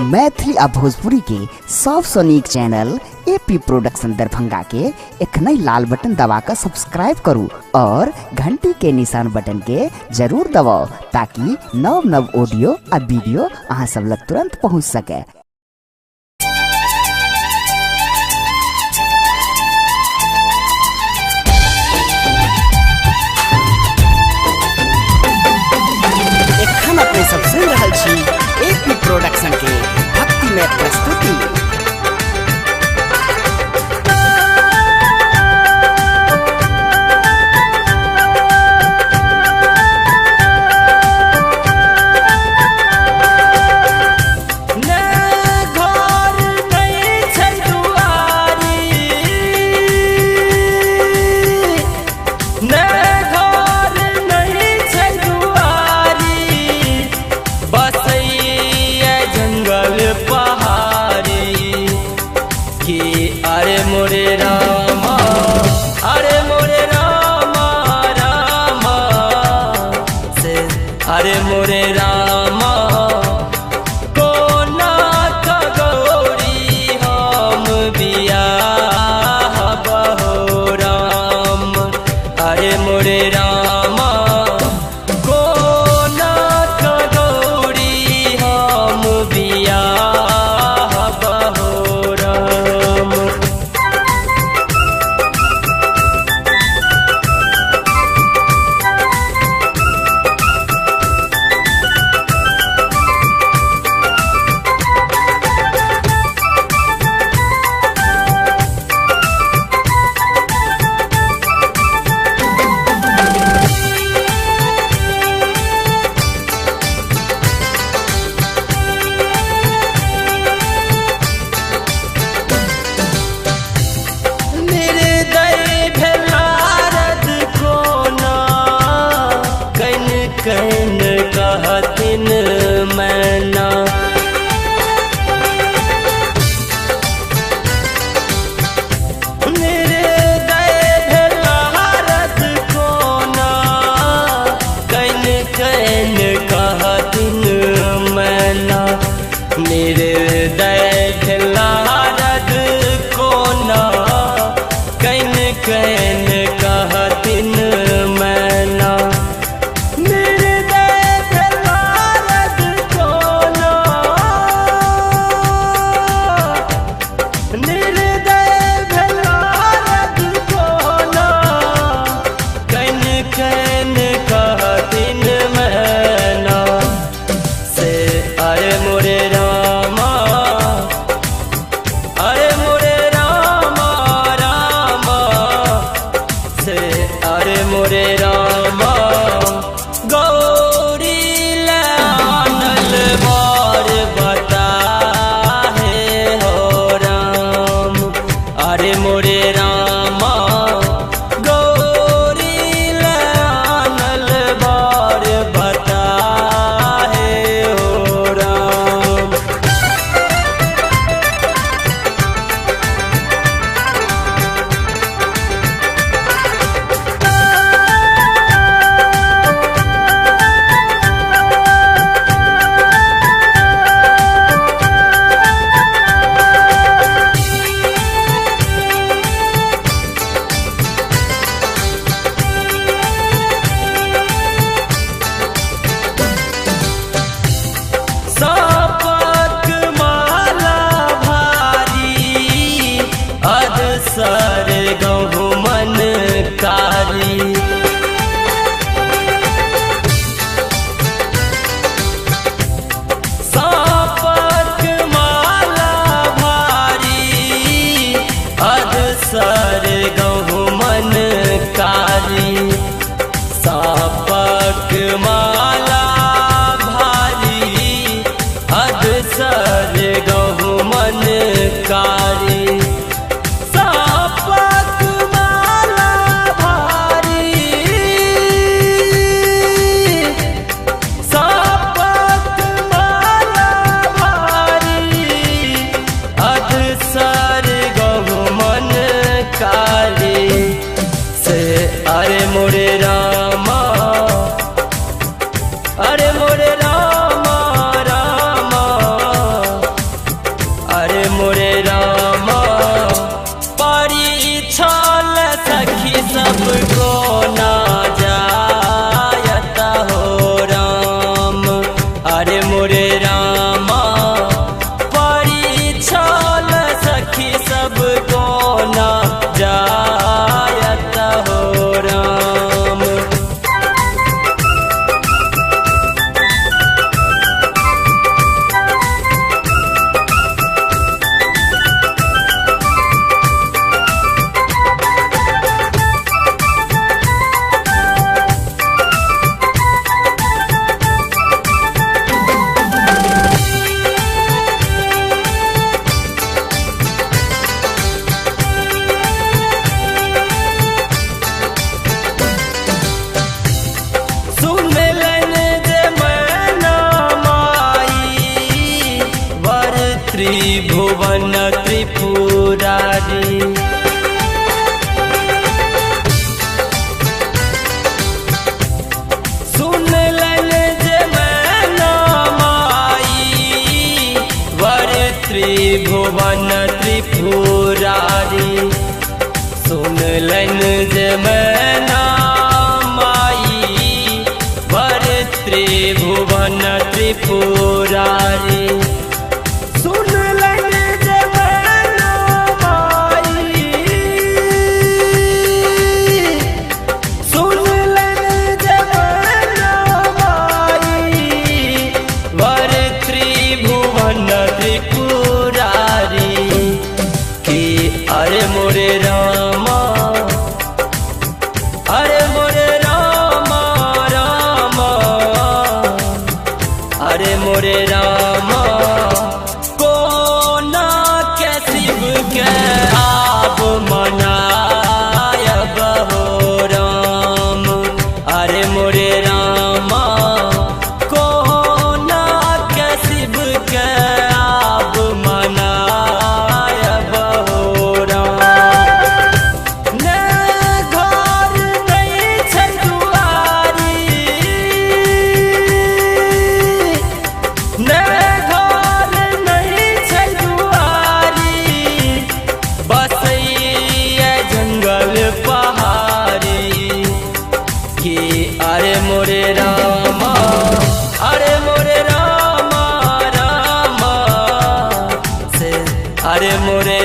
मैथिली आ भोजपुरी के सबसे नीक चैनल एपी प्रोडक्शन दरभंगा के एखनई लाल बटन दबाकर सब्सक्राइब करू और घंटी के निशान बटन के जरूर दबाओ ताकि नव नव ऑडियो आ वीडियो अहाँ सब लग तुरंत पहुंच सके। एखन अपने सब सुन रहल छी एपी प्रोडक्शन के भक्तिमय प्रस्तुति। अरे मोरे रामा, अरे मोरे रामा रामा से, अरे मोरे रामा कोना का गौरी हम बियाह बहो राम। अरे मोरे रामा कोना का गौरी हम बियाह बहो राम। कैन कहतिन मैना मेरे दय भेलारत कोना कैन कैन कहतिन मैना मेरे दय भेलारत कोना कैन कैन कहतिन मैना। अरे मोरे रामा, त्रिभुवन त्रिपुरारी। सुनलन जे मैना माई वर त्रिभुवन त्रिपुरारी। सुनलन जे मैना माई वर त्रिभुवन त्रिपुरारी। सुनलन जे मैना माई, सुनलन जे मैना माई वर त्रिभुवन त्रिपुरारी। कि अरे मोरे रामा, अरे मोरे रामा रामा, अरे मोरे रामा कोना के शिव के आप मनायब हो राम। अरे मोरे रामा कोना के शिव के आप मनायब हो राम। ने घर नहीं छै दुआरी, ने घर नहीं छै दुआरी, बसैया जंगल पहाड़ी। कि अरे मोरे रामा, अरे मोरे रामा रामा से, अरे मोरे